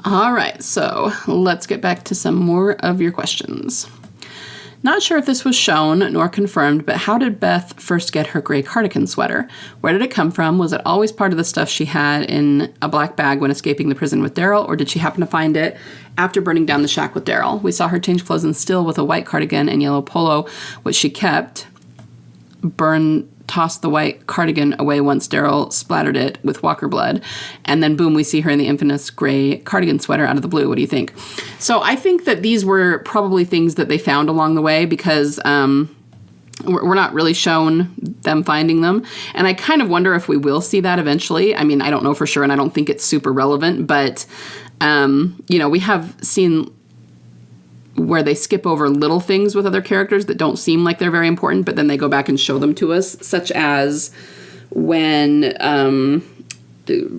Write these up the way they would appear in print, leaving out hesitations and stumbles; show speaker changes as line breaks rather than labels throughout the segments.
All right, so let's get back to some more of your questions. Not sure if this was shown nor confirmed, but how did Beth first get her gray cardigan sweater? Where did it come from? Was it always part of the stuff she had in a black bag when escaping the prison with Daryl, or did she happen to find it after burning down the shack with Daryl? We saw her change clothes in Still with a white cardigan and yellow polo, which she kept. Tossed the white cardigan away once Daryl splattered it with Walker blood. And then, boom, we see her in the infamous gray cardigan sweater out of the blue. What do you think? So I think that these were probably things that they found along the way because we're not really shown them finding them. And I kind of wonder if we will see that eventually. I mean, I don't know for sure, and I don't think it's super relevant. But, we have seen where they skip over little things with other characters that don't seem like they're very important, but then they go back and show them to us, such as when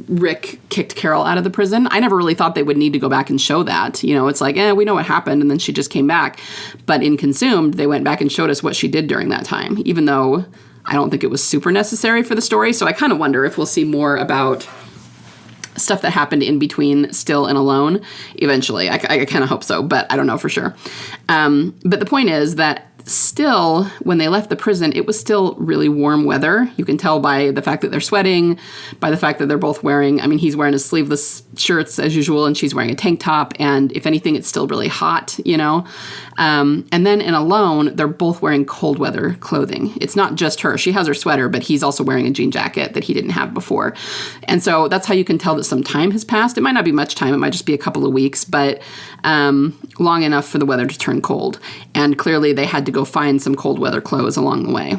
Rick kicked Caryl out of the prison. I never really thought they would need to go back and show that. It's like, we know what happened, and then she just came back. But in Consumed, they went back and showed us what she did during that time, even though I don't think it was super necessary for the story. So I kind of wonder if we'll see more about stuff that happened in between Still and Alone eventually. I kind of hope so, but I don't know for sure. But the point is that Still, when they left the prison, it was still really warm weather. You can tell by the fact that they're sweating, by the fact that they're both wearing, he's wearing his sleeveless shirts as usual, and she's wearing a tank top, and if anything, it's still really hot, And then in Alone, they're both wearing cold weather clothing. It's not just her. She has her sweater, but he's also wearing a jean jacket that he didn't have before. And so that's how you can tell that some time has passed. It might not be much time. It might just be a couple of weeks, but long enough for the weather to turn cold. And clearly they had to go find some cold weather clothes along the way.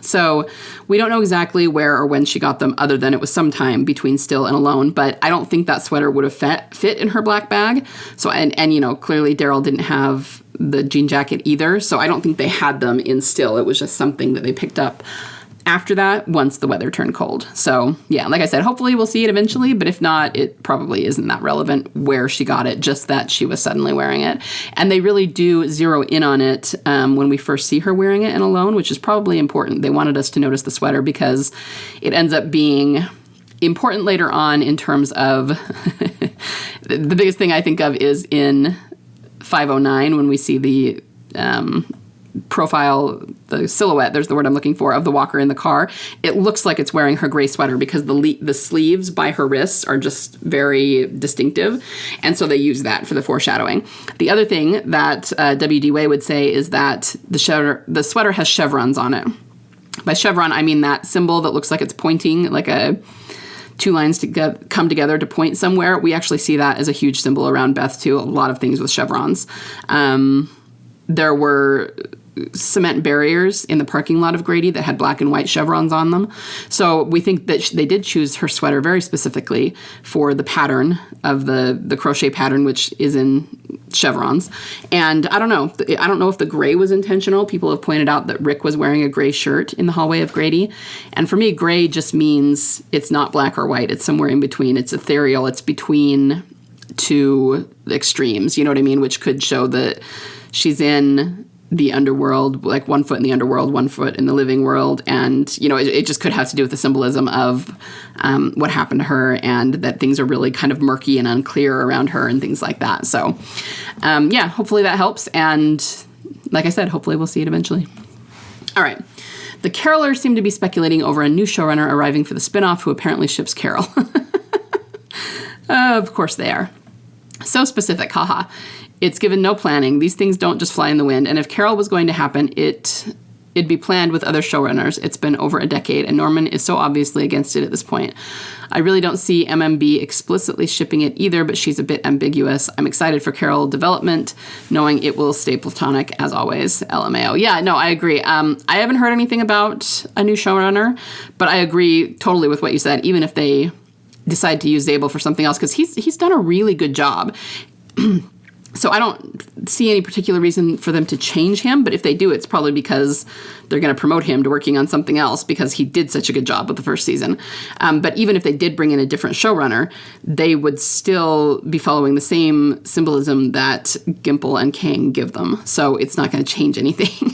So we don't know exactly where or when she got them, other than it was sometime between Still and Alone, but I don't think that sweater would have fit in her black bag. So, and clearly Daryl didn't have the jean jacket either, so I don't think they had them in Still. It was just something that they picked up after that, once the weather turned cold. So yeah, like I said, hopefully we'll see it eventually, but if not, it probably isn't that relevant where she got it, just that she was suddenly wearing it. And they really do zero in on it when we first see her wearing it in Alone, which is probably important. They wanted us to notice the sweater because it ends up being important later on in terms of the biggest thing I think of is in 509 when we see the profile, the silhouette, there's the word I'm looking for, of the walker in the car. It looks like it's wearing her gray sweater because the sleeves by her wrists are just very distinctive. And so they use that for the foreshadowing. The other thing that W.D. Way would say is that the sweater has chevrons on it. By chevron, I mean that symbol that looks like it's pointing, like two lines to come together to point somewhere. We actually see that as a huge symbol around Beth, too. A lot of things with chevrons. There were cement barriers in the parking lot of Grady that had black and white chevrons on them. So we think that they did choose her sweater very specifically for the pattern of the crochet pattern, which is in chevrons. And I don't know. I don't know if the gray was intentional. People have pointed out that Rick was wearing a gray shirt in the hallway of Grady. And for me, gray just means it's not black or white. It's somewhere in between. It's ethereal. It's between two extremes, you know what I mean? Which could show that she's in the underworld, like one foot in the underworld, one foot in the living world. And, it just could have to do with the symbolism of what happened to her and that things are really kind of murky and unclear around her and things like that. So, hopefully that helps. And like I said, hopefully we'll see it eventually. All right. The Carylers seem to be speculating over a new showrunner arriving for the spinoff who apparently ships Caryl. Of course they are. So specific, haha. It's given no planning. These things don't just fly in the wind. And if Caryl was going to happen, it'd be planned with other showrunners. It's been over a decade, and Norman is so obviously against it at this point. I really don't see MMB explicitly shipping it either, but she's a bit ambiguous. I'm excited for Caryl development, knowing it will stay platonic as always. LMAO. Yeah, no, I agree. I haven't heard anything about a new showrunner, but I agree totally with what you said, even if they decide to use Zabel for something else, because he's done a really good job. So I don't see any particular reason for them to change him, but if they do, it's probably because they're going to promote him to working on something else because he did such a good job with the first season. But even if they did bring in a different showrunner, they would still be following the same symbolism that Gimple and Kang give them. So it's not going to change anything.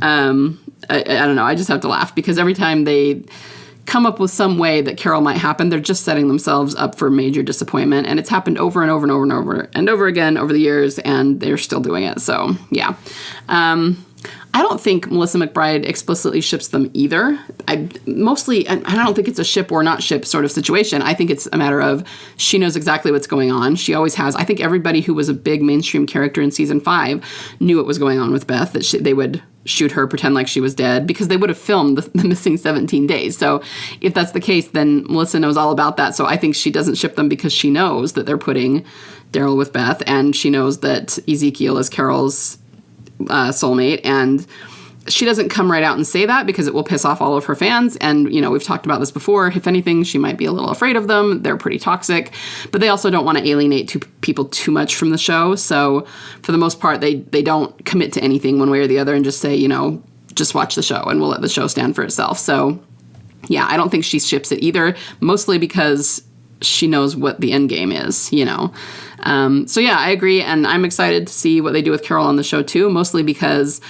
I don't know. I just have to laugh because every time they come up with some way that Caryl might happen. They're just setting themselves up for major disappointment. And it's happened over and over and over and over and over again over the years, and they're still doing it. So, yeah. I don't think Melissa McBride explicitly ships them either. I don't think it's a ship or not ship sort of situation. I think it's a matter of she knows exactly what's going on. She always has. I think everybody who was a big mainstream character in season 5 knew what was going on with Beth, that they would shoot her, pretend like she was dead, because they would have filmed the missing 17 days. So if that's the case, then Melissa knows all about that. So I think she doesn't ship them because she knows that they're putting Daryl with Beth, and she knows that Ezekiel is Carol's soulmate, and she doesn't come right out and say that because it will piss off all of her fans. And, we've talked about this before. If anything, she might be a little afraid of them. They're pretty toxic, but they also don't want to alienate people too much from the show. So for the most part, they don't commit to anything one way or the other and just say, just watch the show and we'll let the show stand for itself. So yeah, I don't think she ships it either, mostly because she knows what the end game is, So yeah, I agree. And I'm excited to see what they do with Caryl on the show too, mostly because,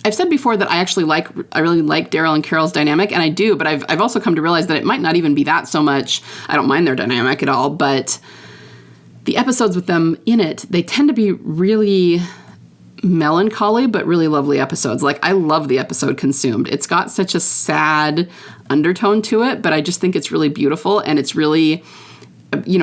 I've said before that I really like Daryl and Carol's dynamic, and I do, but I've also come to realize that it might not even be that so much. I don't mind their dynamic at all, but the episodes with them in it, they tend to be really melancholy, but really lovely episodes. Like, I love the episode Consumed. It's got such a sad undertone to it, but I just think it's really beautiful, and it's really,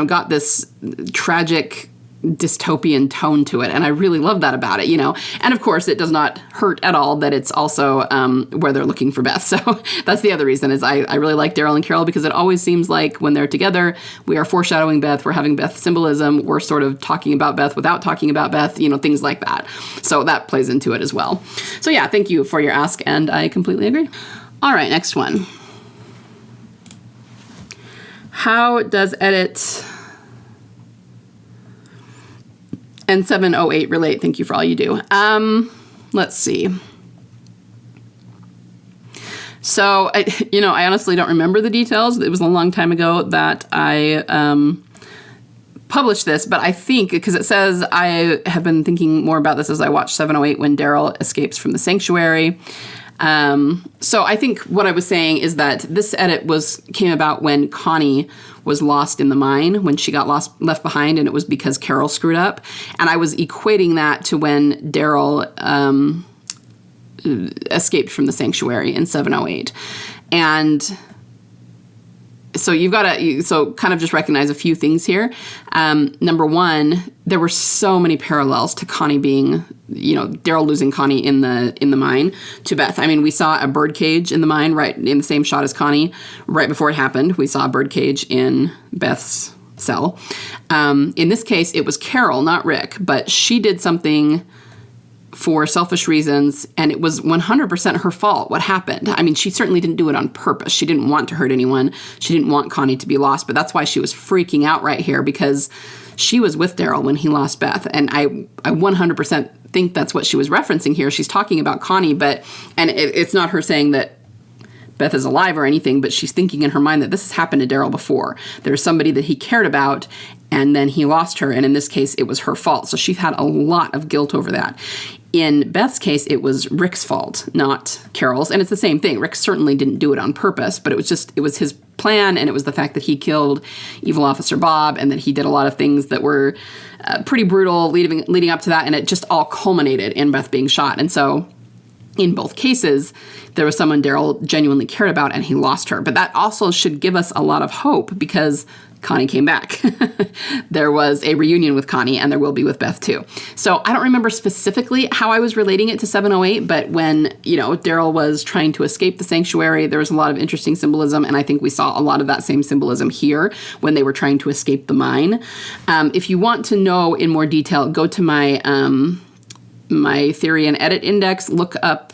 got this tragic dystopian tone to it, and I really love that about it, And of course, it does not hurt at all that it's also where they're looking for Beth. So that's the other reason is I really like Daryl and Caryl, because it always seems like when they're together, we are foreshadowing Beth, we're having Beth symbolism, we're sort of talking about Beth without talking about Beth, things like that. So that plays into it as well. So yeah, thank you for your ask, and I completely agree. All right, next one. How does edit and 708 relate? Thank you for all you do. Let's see. So, I honestly don't remember the details. It was a long time ago that I published this, but I think, because it says I have been thinking more about this as I watched 708 when Daryl escapes from the sanctuary. So I think what I was saying is that this edit came about when Connie was lost in the mine, when she got left behind, and it was because Caryl screwed up. And I was equating that to when Daryl escaped from the sanctuary in 708. And so you've got to kind of just recognize a few things here. Number one, there were so many parallels to Connie being, Daryl losing Connie in the mine to Beth. We saw a birdcage in the mine right in the same shot as Connie right before it happened. We saw a birdcage in Beth's cell. In this case, it was Caryl, not Rick, but she did something for selfish reasons, and it was 100% her fault what happened. She certainly didn't do it on purpose. She didn't want to hurt anyone. She didn't want Connie to be lost, but that's why she was freaking out right here, because she was with Daryl when he lost Beth, and I 100% think that's what she was referencing here. She's talking about Connie, and it's not her saying that Beth is alive or anything, but she's thinking in her mind that this has happened to Daryl before. There's somebody that he cared about, and then he lost her, and in this case, it was her fault. So she had a lot of guilt over that. In Beth's case, it was Rick's fault, not Carol's, and it's the same thing. Rick certainly didn't do it on purpose, but it was his plan, and it was the fact that he killed Evil Officer Bob, and that he did a lot of things that were pretty brutal leading up to that, and it just all culminated in Beth being shot. And so in both cases, there was someone Daryl genuinely cared about, and he lost her. But that also should give us a lot of hope, because Connie came back. There was a reunion with Connie, and there will be with Beth too. So I don't remember specifically how I was relating it to 708, but when, Daryl was trying to escape the sanctuary, there was a lot of interesting symbolism, and I think we saw a lot of that same symbolism here when they were trying to escape the mine. If you want to know in more detail, go to my my theory and edit index, look up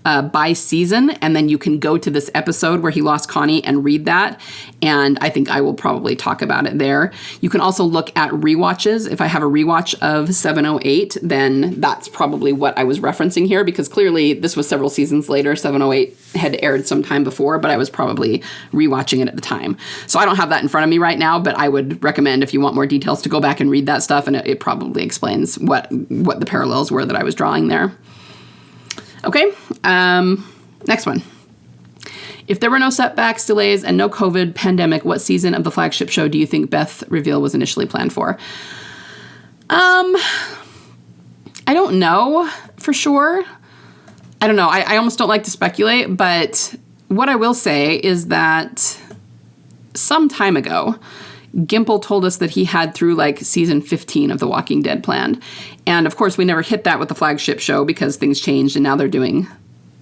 by season, and then you can go to this episode where he lost Connie and read that, and I think I will probably talk about it there. You can also look at rewatches. If I have a rewatch of 708, then that's probably what I was referencing here, because clearly this was several seasons later. 708 had aired some time before, but I was probably rewatching it at the time. So I don't have that in front of me right now, but I would recommend, if you want more details, to go back and read that stuff, and it probably explains what the parallels were that I was drawing there. Okay, Next one. If there were no setbacks, delays, and no COVID pandemic, what season of the flagship show do you think Beth reveal was initially planned for? I don't know for sure. I don't know. I almost don't like to speculate, but what I will say is that some time ago, Gimple told us that he had through like season 15 of The Walking Dead planned. And of course, we never hit that with the flagship show because things changed and now they're doing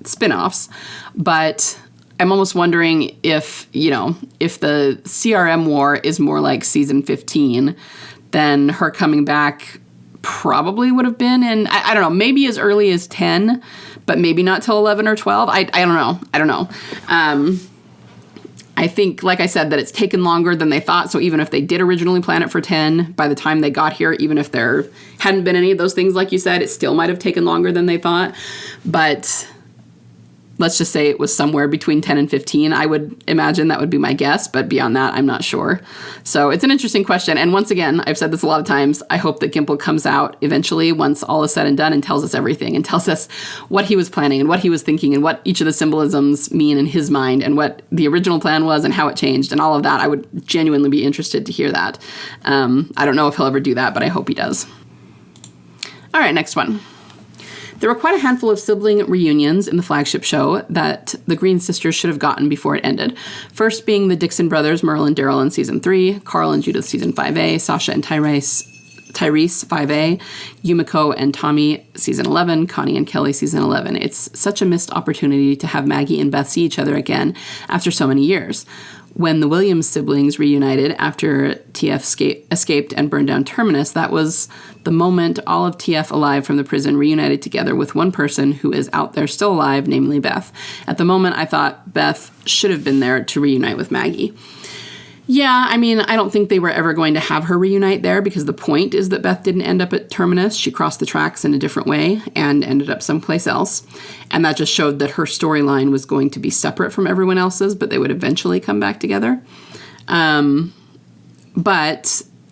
spin-offs. But I'm almost wondering if, if the CRM war is more like season 15, then her coming back probably would have been in, I don't know, maybe as early as 10, but maybe not till 11 or 12. I don't know. I think, like I said, that it's taken longer than they thought. So even if they did originally plan it for 10, by the time they got here, even if there hadn't been any of those things, like you said, it still might have taken longer than they thought. But let's just say it was somewhere between 10 and 15. I would imagine that would be my guess, but beyond that, I'm not sure. So it's an interesting question. And once again, I've said this a lot of times, I hope that Gimple comes out eventually once all is said and done and tells us everything and tells us what he was planning and what he was thinking and what each of the symbolisms mean in his mind and what the original plan was and how it changed and all of that. I would genuinely be interested to hear that. I don't know if he'll ever do that, but I hope he does. All right, next one. There were quite a handful of sibling reunions in the flagship show that the Green sisters should have gotten before it ended. First being the Dixon brothers, Merle and Daryl in season 3, Carl and Judith season 5A, Sasha and Tyrese 5A, Yumiko and Tommy season 11, Connie and Kelly season 11. It's such a missed opportunity to have Maggie and Beth see each other again after so many years. When the Williams siblings reunited after TF escaped and burned down Terminus, that was the moment all of TF alive from the prison reunited together with one person who is out there still alive, namely Beth. At the moment, I thought Beth should have been there to reunite with Maggie. Yeah, I mean, I don't think they were ever going to have her reunite there because the point is that Beth didn't end up at Terminus. She crossed the tracks in a different way and ended up someplace else. And that just showed that her storyline was going to be separate from everyone else's, but they would eventually come back together. But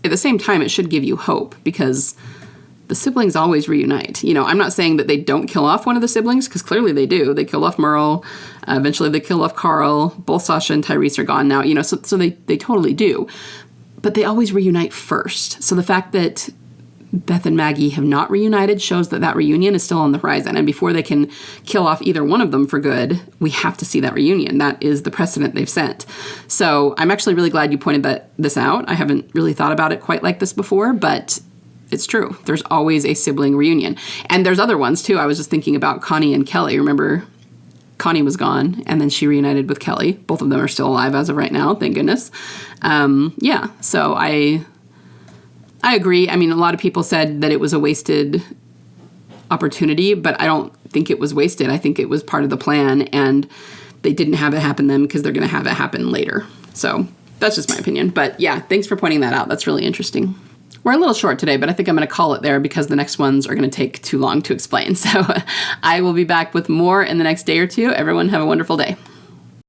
at the same time, it should give you hope because the siblings always reunite. I'm not saying that they don't kill off one of the siblings, because clearly they do. They kill off Merle. Eventually they kill off Carl. Both Sasha and Tyrese are gone now. So they totally do. But they always reunite first. So the fact that Beth and Maggie have not reunited shows that reunion is still on the horizon. And before they can kill off either one of them for good, we have to see that reunion. That is the precedent they've set. So I'm actually really glad you pointed this out. I haven't really thought about it quite like this before, but it's true. There's always a sibling reunion. And there's other ones, too. I was just thinking about Connie and Kelly. Remember, Connie was gone, and then she reunited with Kelly. Both of them are still alive as of right now, thank goodness. So I agree. I mean, a lot of people said that it was a wasted opportunity, but I don't think it was wasted. I think it was part of the plan, and they didn't have it happen then because they're going to have it happen later. So that's just my opinion. But yeah, thanks for pointing that out. That's really interesting. We're a little short today, but I think I'm going to call it there because the next ones are going to take too long to explain. So I will be back with more in the next day or two. Everyone have a wonderful day.